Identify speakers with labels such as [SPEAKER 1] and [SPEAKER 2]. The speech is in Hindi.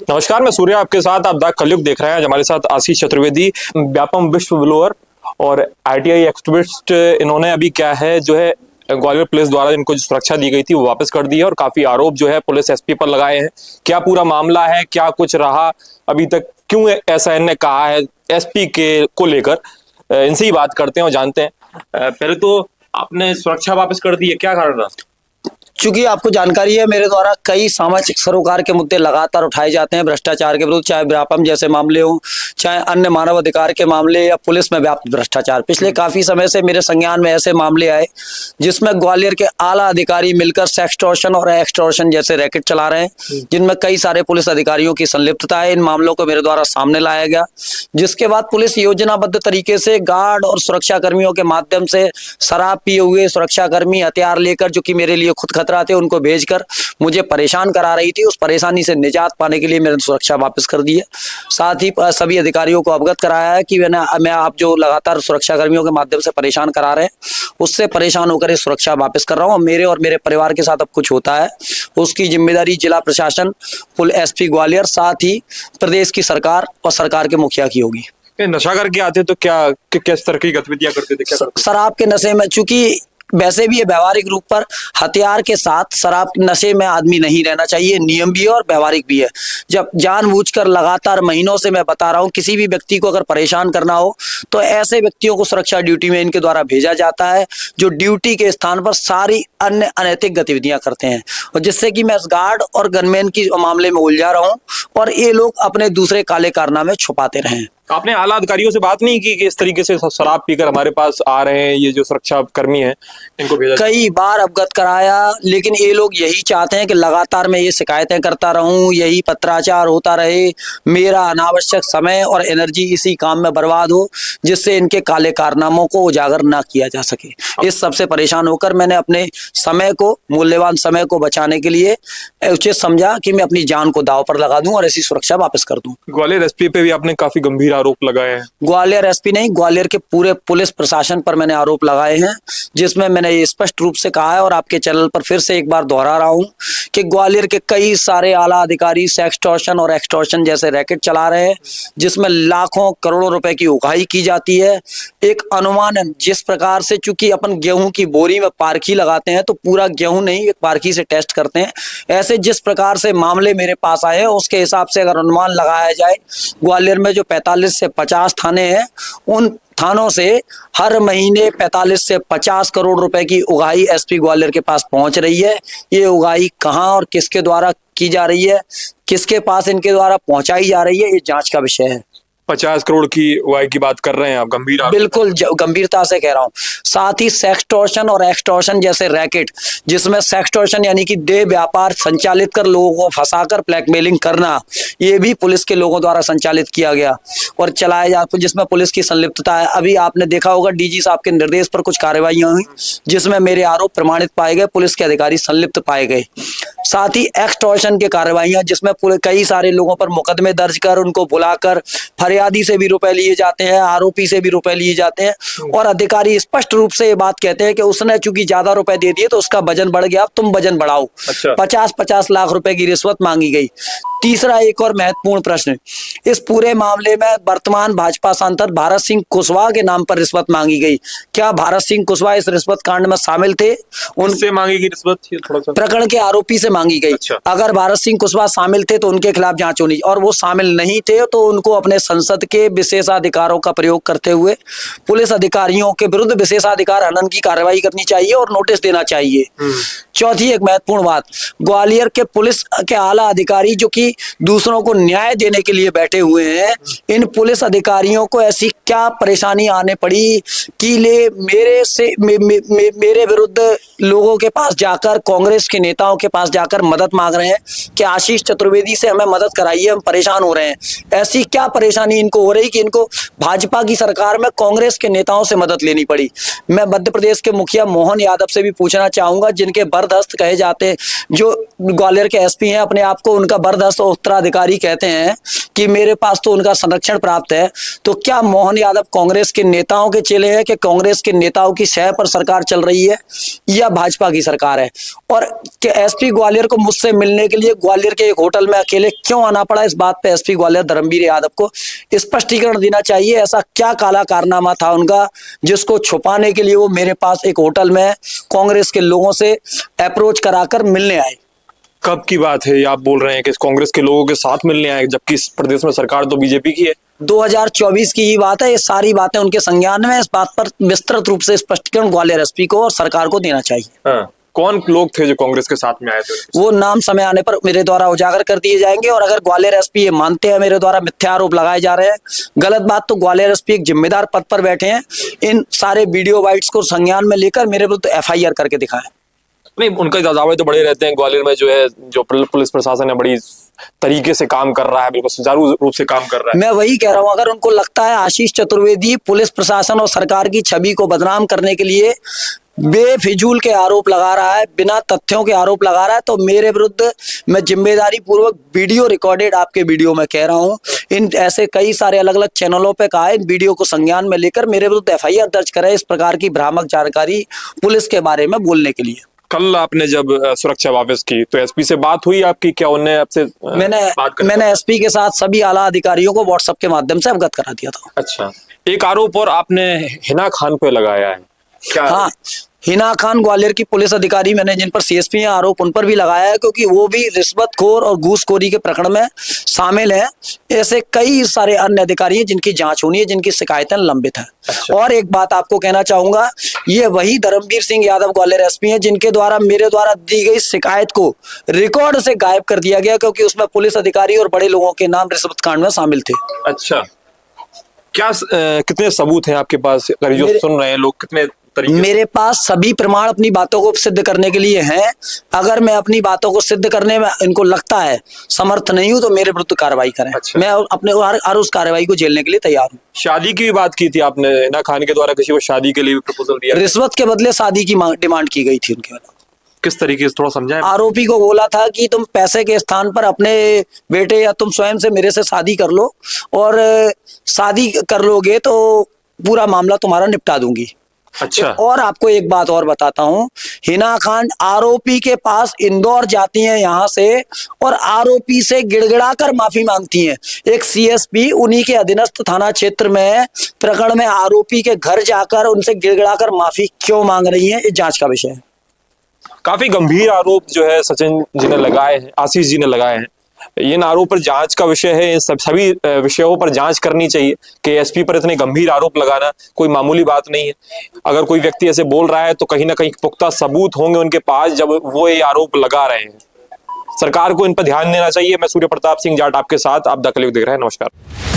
[SPEAKER 1] नमस्कार, मैं सूर्या आपके साथ। आप द कलयुग देख रहे हैं। आज हमारे साथ आशीष चतुर्वेदी, व्यापम विश्व ब्लोअर और आईटीआई एक्टिविस्ट। इन्होंने अभी क्या है जो है ग्वालियर पुलिस द्वारा इनको जो सुरक्षा दी गई थी वो वापस कर दी है और काफी आरोप जो है पुलिस एसपी पर लगाए हैं। क्या पूरा मामला है, क्या कुछ रहा अभी तक, क्यों ऐसा इन्होंने कहा है एसपी के को लेकर, इनसे ही बात करते हैं और जानते हैं। पहले तो आपने सुरक्षा वापस कर दी है, क्या कारण रहा?
[SPEAKER 2] चूंकि आपको जानकारी है, मेरे द्वारा कई सामाजिक सरोकार के मुद्दे लगातार उठाए जाते हैं भ्रष्टाचार के विरुद्ध, चाहे व्यापम जैसे मामले हों, चाहे अन्य मानव अधिकार के मामले या पुलिस में व्याप्त भ्रष्टाचार। पिछले काफी समय से मेरे संज्ञान में ऐसे मामले आए जिसमें ग्वालियर के आला अधिकारी मिलकर सेक्सटॉर्शन और एक्सटॉर्शन जैसे रैकेट चला रहे हैं, जिनमें कई सारे पुलिस अधिकारियों की संलिप्तता है। इन मामलों को मेरे द्वारा सामने लाया गया, जिसके बाद पुलिस योजनाबद्ध तरीके से गार्ड और सुरक्षा कर्मियों के माध्यम से शराब पिए हुए सुरक्षाकर्मी हथियार लेकर, जो कि मेरे लिए खुद खतरा थे, उनको भेजकर मुझे परेशान करा रही थी। उस परेशानी से निजात पाने के लिए मैंने सुरक्षा वापस कर दी है। साथ ही सभी अधिकारियों को अवगत कराया है कि मैं आप जो लगातार सुरक्षा कर्मियों के माध्यम से परेशान करा रहे हैं, उससे परेशान होकर ये सुरक्षा वापस कर रहा हूँ। मेरे और मेरे परिवार के साथ अब कुछ होता है उसकी जिम्मेदारी जिला प्रशासन, एसपी ग्वालियर, साथ ही प्रदेश की सरकार और सरकार के मुखिया की होगी।
[SPEAKER 1] नशा करके आते तो क्या किस तरह की गतिविधियां करते थे, क्या करते?
[SPEAKER 2] शराब के नशे में, चूंकि वैसे भी ये व्यवहारिक रूप पर हथियार के साथ शराब के नशे में आदमी नहीं रहना चाहिए, नियम भी है और व्यवहारिक भी है। जब जानबूझकर लगातार महीनों से मैं बता रहा हूँ, किसी भी व्यक्ति को अगर परेशान करना हो तो ऐसे व्यक्तियों को सुरक्षा ड्यूटी में इनके द्वारा भेजा जाता है, जो ड्यूटी के स्थान पर सारी अन्य अनैतिक गतिविधियां करते हैं, और जिससे कि मैं गार्ड और गनमैन की मामले में उलझा रहा हूँ और ये लोग अपने दूसरे काले कारनामे छुपाते रहे।
[SPEAKER 1] आपने आला अधिकारियों से बात नहीं की कि इस तरीके से शराब पीकर हमारे पास आ रहे हैं ये जो सुरक्षा कर्मी हैं, इनको भेजा?
[SPEAKER 2] कई बार अवगत कराया, लेकिन ये लोग यही चाहते हैं कि लगातार मैं ये शिकायतें करता रहूं, यही पत्राचार होता रहे, मेरा अनावश्यक समय और एनर्जी इसी काम में बर्बाद हो, जिससे इनके काले कारनामों को उजागर ना किया जा सके। इस सबसे परेशान होकर मैंने अपने समय को, मूल्यवान समय को बचाने के लिए उचित समझा कि मैं अपनी जान को दांव पर लगा दूं और ऐसी सुरक्षा वापस कर दूं।
[SPEAKER 1] ग्वालियर एसपी पे भी आपने काफी गंभीर आरोप लगाए हैं।
[SPEAKER 2] ग्वालियर एसपी नहीं, ग्वालियर के पूरे पुलिस प्रशासन पर मैंने आरोप लगाए हैं, जिसमें मैंने ये स्पष्ट रूप से कहा है और आपके चैनल पर फिर से एक बार दोहरा रहा हूं कि ग्वालियर के कई सारे आला अधिकारी सेक्सटॉर्शन और एक्सटॉर्शन जैसे रैकेट चला रहे हैं, जिसमें लाखों करोड़ों रुपए की उगाही की जाती है। एक अनुमानन जिस प्रकार से, चूंकि अपन गेहूं की बोरी में पारखी लगाते हैं तो पूरा गेहूं नहीं, एक पारखी से टेस्ट करते हैं, ऐसे जिस प्रकार से मामले मेरे पास आए हैं उसके हिसाब से अगर अनुमान लगाया जाए, ग्वालियर में जो 45 से 50 थाने हैं, उन थानों से हर महीने 45 से 50 करोड़ रुपए की उगाही एसपी ग्वालियर के पास पहुंच रही है। ये उगाही कहां और किसके द्वारा की जा रही है, किसके पास इनके द्वारा पहुंचाई जा रही है, ये जांच का विषय है।
[SPEAKER 1] 50 करोड़ की उगाही की बात कर रहे हैं आप? गंभीर?
[SPEAKER 2] बिल्कुल गंभीरता से कह रहा हूं। साथ ही सेक्सटॉर्शन और एक्सटॉर्शन जैसे रैकेट, जिसमें सेक्सटॉर्शन यानी कि देह व्यापार संचालित कर लोगों को फंसाकर ब्लैकमेलिंग करना, ये भी पुलिस के लोगों द्वारा संचालित किया गया और चलाया जाता, जिसमें पुलिस की संलिप्तता है। अभी आपने देखा होगा डीजी साहब के निर्देश पर कुछ कार्रवाइयां हुई जिसमें मेरे आरोप प्रमाणित पाए गए, पुलिस के अधिकारी संलिप्त पाए गए। साथ ही एक्सटॉर्शन की कार्रवाइयां, जिसमें कई सारे लोगों पर मुकदमे दर्ज कर उनको बुलाकर फरियादी से भी रुपए लिए जाते हैं, आरोपी से भी रुपए लिए जाते हैं, और अधिकारी स्पष्ट रूप से ये बात कहते हैं कि उसने चूंकि ज्यादा रुपए दे दिए तो उसका वजन बढ़ गया, तुम वजन बढ़ाओ। 50-50 लाख रुपए की रिश्वत मांगी गई। तीसरा एक और महत्वपूर्ण प्रश्न, इस पूरे मामले में वर्तमान भाजपा सांसद भारत सिंह कुशवाहा के नाम पर रिश्वत मांगी गई। क्या भारत सिंह कुशवाहा इस रिश्वत कांड में शामिल थे?
[SPEAKER 1] उनसे मांगी गई रिश्वत? थोड़ा सा
[SPEAKER 2] प्रकरण के आरोपी से मांगी गई। अगर भारत सिंह कुशवाहा शामिल थे तो उनके खिलाफ जांच होनी, और वो शामिल नहीं थे तो उनको अपने संसद के विशेषाधिकारों का प्रयोग करते हुए पुलिस अधिकारियों के विरुद्ध विशेषाधिकार हनन की कार्रवाई करनी चाहिए और नोटिस देना चाहिए। चौथी एक महत्वपूर्ण बात, ग्वालियर के पुलिस के आला अधिकारी जो कि दूसरों को न्याय देने के लिए बैठे हुए हैं, इन पुलिस अधिकारियों को ऐसी क्या परेशानी आने पड़ी कि मेरे विरुद्ध लोगों के पास जाकर, कांग्रेस के नेताओं के पास जाकर मदद मांग रहे हैं कि आशीष चतुर्वेदी से हमें मदद कराइए, हम परेशान हो रहे हैं। ऐसी क्या परेशानी इनको हो रही कि इनको भाजपा की सरकार में कांग्रेस के नेताओं से मदद लेनी पड़ी? मैं मध्य प्रदेश के मुखिया मोहन यादव से भी पूछना चाहूंगा, जिनके बरदस्त कहे जाते हैं, जो ग्वालियर के एसपी हैं, अपने आप को उनका बरदस्त उत्तराधिकारी कहते हैं, कि मेरे पास तो उनका संरक्षण प्राप्त है, तो क्या मोहन यादव कांग्रेस के नेताओं के चेले हैं कि कांग्रेस के नेताओं की सह पर सरकार चल रही है या भाजपा की सरकार है? और कि एसपी ग्वालियर को मुझसे मिलने के लिए ग्वालियर के एक होटल में अकेले क्यों आना पड़ा, इस बात पे एसपी ग्वालियर धर्मवीर यादव को स्पष्टीकरण देना चाहिए। ऐसा क्या काला कारनामा था उनका जिसको छुपाने के लिए वो मेरे पास एक होटल में कांग्रेस के लोगों से अप्रोच कराकर मिलने आए?
[SPEAKER 1] कब की बात है ये आप बोल रहे हैं कि कांग्रेस के लोगों के साथ मिलने आए, जबकि इस प्रदेश में सरकार तो बीजेपी की है?
[SPEAKER 2] 2024 की ही बात है। ये सारी बातें उनके संज्ञान में, इस बात पर विस्तृत रूप से स्पष्टीकरण ग्वालियर एसपी को और सरकार को देना चाहिए।
[SPEAKER 1] हाँ। कौन लोग थे जो कांग्रेस के साथ में आए थे?
[SPEAKER 2] वो नाम समय आने पर मेरे द्वारा उजागर कर दिए जाएंगे। और अगर ग्वालियर एसपी ये मानते हैं मेरे द्वारा मिथ्या आरोप लगाए जा रहे हैं, गलत बात, तो ग्वालियर एसपी एक जिम्मेदार पद पर बैठे हैं, इन सारे वीडियो बाइट्स को संज्ञान में लेकर मेरे विरुद्ध एफआईआर करके दिखाएं।
[SPEAKER 1] नहीं, उनका दावे तो बड़े रहते हैं ग्वालियर में जो है, जो पुलिस प्रशासन है बड़ी तरीके से काम कर रहा है, बिल्कुल सुचारू रूप से काम कर रहा है।
[SPEAKER 2] मैं वही कह रहा हूं, अगर उनको लगता है आशीष चतुर्वेदी पुलिस प्रशासन और सरकार की छवि को बदनाम करने के लिए बेफिजूल के आरोप लगा रहा है, बिना तथ्यों के आरोप लगा रहा है, तो मेरे विरुद्ध मैं जिम्मेदारी पूर्वक वीडियो रिकॉर्डेड आपके वीडियो में कह रहा हूं, इन ऐसे कई सारे अलग अलग चैनलों पे कहा है, इन वीडियो को संज्ञान में लेकर मेरे विरुद्ध एफआईआर दर्ज करें इस प्रकार की भ्रामक जानकारी पुलिस के बारे में बोलने के लिए।
[SPEAKER 1] कल आपने जब सुरक्षा वापस की तो एसपी से बात हुई आपकी? क्या उन्हें आपसे
[SPEAKER 2] मैंने एसपी के साथ सभी आला अधिकारियों को व्हाट्सएप के माध्यम से अवगत करा दिया था।
[SPEAKER 1] अच्छा, एक आरोप और आपने हिना खान पे लगाया है क्या?
[SPEAKER 2] हाँ, हिना खान ग्वालियर की पुलिस अधिकारी, मैंने जिन पर सीएसपी हैं आरोप उन पर भी लगाया है, क्योंकि वो भी रिश्वतखोर और घूसखोरी के प्रकरण में शामिल हैं। ऐसे कई सारे अन्य अधिकारी हैं जिनकी जांच होनी है, जिनकी शिकायतें लंबित हैं।
[SPEAKER 1] अच्छा।
[SPEAKER 2] और एक बात आपको कहना चाहूंगा, ये वही धर्मवीर सिंह यादव ग्वालियर एसपी हैं जिनके द्वारा मेरे द्वारा दी गई शिकायत को रिकॉर्ड से गायब कर दिया गया, क्योंकि उसमें पुलिस अधिकारी और बड़े लोगों के नाम रिश्वत कांड में शामिल थे।
[SPEAKER 1] अच्छा, क्या कितने सबूत हैं आपके पास? अगर जो सुन रहे हैं लोग, कितने
[SPEAKER 2] मेरे पास सभी प्रमाण अपनी बातों को सिद्ध करने के लिए हैं। अगर मैं अपनी बातों को सिद्ध करने में इनको लगता है समर्थ नहीं हूं तो मेरे विरुद्ध कार्रवाई करें।
[SPEAKER 1] अच्छा।
[SPEAKER 2] मैं अपने हर उस कार्रवाई को झेलने के लिए तैयार हूं।
[SPEAKER 1] शादी की भी बात की थी आपने, हिना खान के द्वारा किसी को शादी के लिए भी प्रपोजल दिया?
[SPEAKER 2] रिश्वत के बदले शादी की डिमांड की गई थी उनके द्वारा।
[SPEAKER 1] किस तरीके से, थोड़ा समझाएं।
[SPEAKER 2] आरोपी को बोला था कि तुम पैसे के स्थान पर अपने बेटे या तुम स्वयं से मेरे से शादी कर लो, और शादी कर लोगे तो पूरा मामला तुम्हारा निपटा दूंगी।
[SPEAKER 1] अच्छा।
[SPEAKER 2] और आपको एक बात और बताता हूं, हिना खान आरोपी के पास इंदौर जाती हैं यहां से, और आरोपी से गिड़गिड़ाकर माफी मांगती हैं। एक सीएसपी उन्हीं के अधीनस्थ थाना क्षेत्र में प्रकरण में आरोपी के घर जाकर उनसे गिड़गिड़ाकर माफी क्यों मांग रही हैं, ये जांच का विषय है।
[SPEAKER 1] काफी गंभीर आरोप जो है सचिन जी ने लगाए हैं, आशीष जी ने लगाए हैं। इन आरोप पर जांच का विषय है, इन सभी विषयों पर जांच करनी चाहिए कि एसपी पर इतने गंभीर आरोप लगाना कोई मामूली बात नहीं है। अगर कोई व्यक्ति ऐसे बोल रहा है तो कहीं ना कहीं पुख्ता सबूत होंगे उनके पास जब वो ये आरोप लगा रहे हैं। सरकार को इन पर ध्यान देना चाहिए। मैं सूर्य प्रताप सिंह जाट आपके साथ, आप द कलयुग देख रहे हैं। नमस्कार।